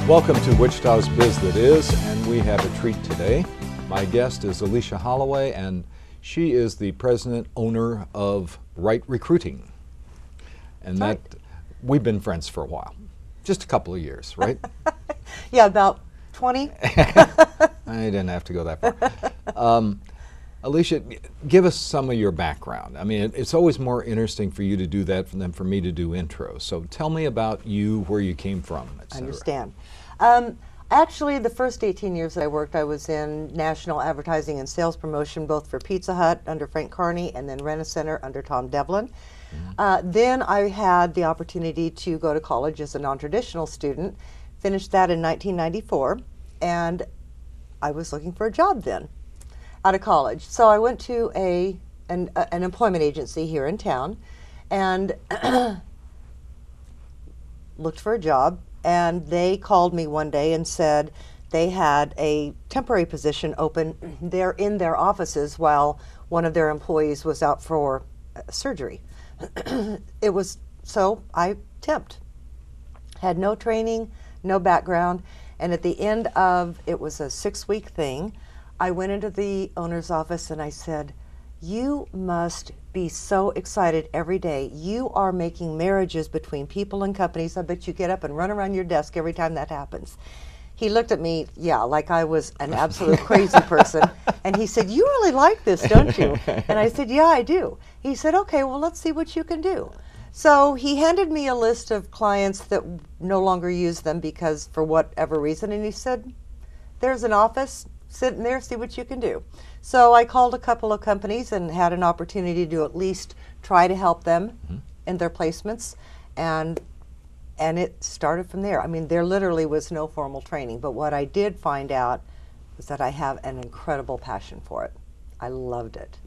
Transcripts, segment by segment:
Welcome to Wichita's Biz That Is, and we have a treat today. My guest is Alicia Holloway, and she is the president owner of Right Recruiting. And that we've been friends for a while, just a couple of years, right? Yeah, about 20. I didn't have to go that far. Alicia, give us some of your background. I mean, it's always more interesting for you to do that than for me to do intros. So tell me about you, where you came from, et I cetera. understand. Actually, the first 18 years that I worked, I was in national advertising and sales promotion, both for Pizza Hut under Frank Carney and then Rent-A-Center under Tom Devlin. Then I had the opportunity to go to college as a non-traditional student, finished that in 1994, and I was looking for a job then out of college. So I went to an employment agency here in town and looked for a job, and they called me one day and said they had a temporary position open there in their offices while one of their employees was out for surgery. So I temped. Had no training, no background, and at the end of, it was a 6-week thing, I went into the owner's office and I said, "You must be so excited every day. You are making marriages between people and companies. I bet you get up and run around your desk every time that happens." He looked at me, like I was an absolute crazy person, and he said, "You really like this, don't you?" And I said, "Yeah, I do." He said, "Okay, well, let's see what you can do." So he handed me a list of clients that no longer use them because for whatever reason, and he said, "There's an office, sit in there, see what you can do." So I called a couple of companies and had an opportunity to at least try to help them in their placements, and it started from there. I mean, there literally was no formal training, but what I did find out was that I have an incredible passion for it. I loved it.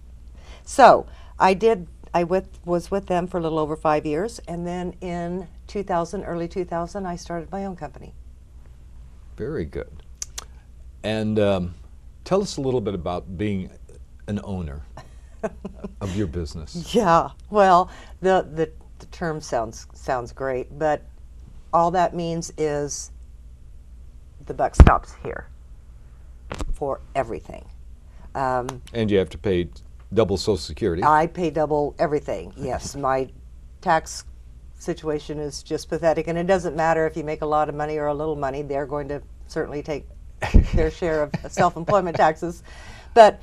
So I was with them for a little over 5 years, and then in 2000, early 2000, I started my own company. Very good. And tell us a little bit about being an owner of your business. Yeah, well, the term sounds great, but all that means is the buck stops here for everything. And you have to pay double Social Security. I pay double everything, yes. My tax situation is just pathetic, and it doesn't matter if you make a lot of money or a little money, they're going to certainly take their share of self-employment taxes. But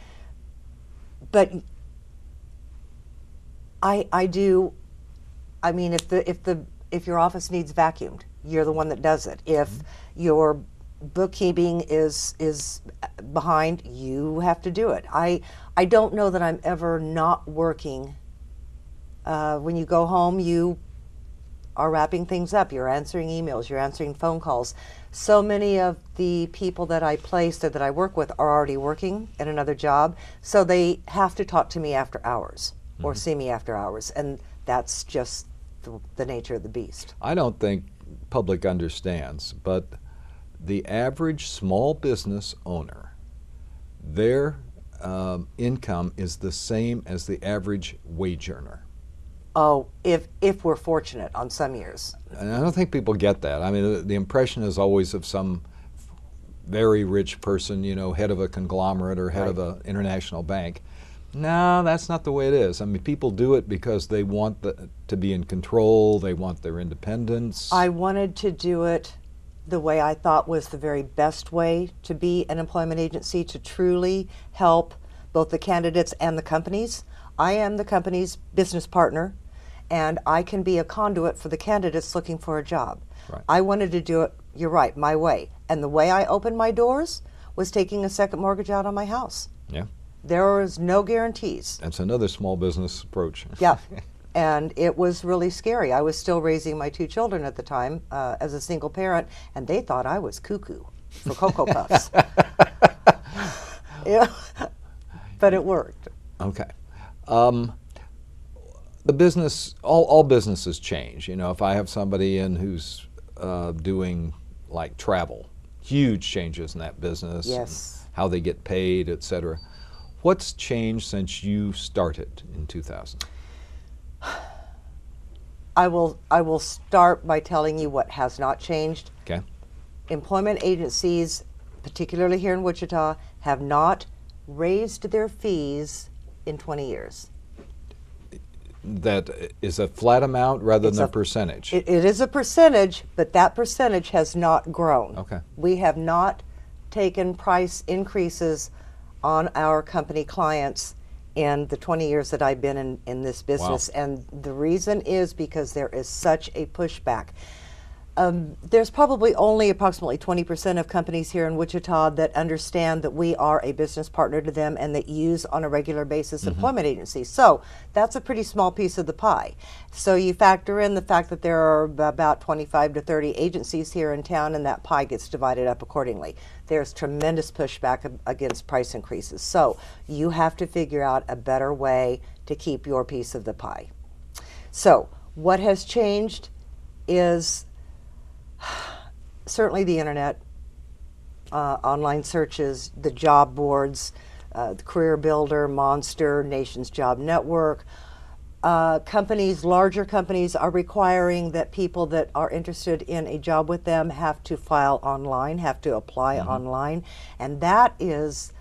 I do, I mean, if your office needs vacuumed, you're the one that does it. If your bookkeeping is behind, you have to do it. I don't know that I'm ever not working. When you go home, you are wrapping things up. You're answering emails, you're answering phone calls. So many of the people that I place or that I work with are already working at another job, so they have to talk to me after hours or see me after hours, and that's just the nature of the beast. I don't think public understands, but the average small business owner, their income is the same as the average wage earner. Oh, if we're fortunate on some years. And I don't think people get that. I mean, the impression is always of some very rich person, you know, head of a conglomerate or head of an international bank. No, that's not the way it is. I mean, people do it because they want to be in control, they want their independence. I wanted to do it the way I thought was the very best way to be an employment agency, to truly help both the candidates and the companies. I am the company's business partner, and I can be a conduit for the candidates looking for a job. Right. I wanted to do it, you're right, my way. And the way I opened my doors was taking a second mortgage out on my house. Yeah. There was no guarantees. That's another small business approach. Yeah. And it was really scary. I was still raising my 2 children at the time as a single parent, and they thought I was cuckoo for Cocoa Puffs. Yeah. But it worked. Okay. The business, all businesses change. You know, if I have somebody in who's doing like travel, huge changes in that business. Yes. How they get paid, et cetera. What's changed since you started in 2000? I will start by telling you what has not changed. Okay. employment agencies, particularly here in Wichita, have not raised their fees in 20 years. That is a flat amount rather It's than a- a percentage. It is a percentage, but that percentage has not grown. Okay. We have not taken price increases on our company clients in the 20 years that I've been in this business. Wow. And the reason is because there is such a pushback. There's probably only approximately 20% of companies here in Wichita that understand that we are a business partner to them and that use on a regular basis employment agencies. So that's a pretty small piece of the pie. So you factor in the fact that there are about 25 to 30 agencies here in town, and that pie gets divided up accordingly. There's tremendous pushback against price increases. So you have to figure out a better way to keep your piece of the pie. So what has changed is certainly the internet, online searches, the job boards, the Career Builder, Monster, Nation's Job Network. Companies, larger companies, are requiring that people that are interested in a job with them have to file online, have to apply online, and that is,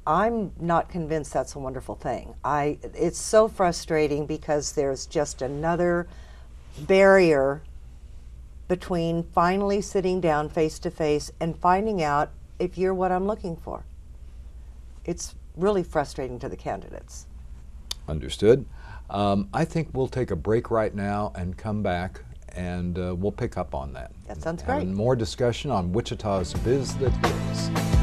I'm not convinced that's a wonderful thing. It's so frustrating because there's just another barrier between finally sitting down face to face and finding out if you're what I'm looking for. It's really frustrating to the candidates. Understood. I think we'll take a break right now and come back, and we'll pick up on that. That sounds Have great. more discussion on Wichita's Biz That Is.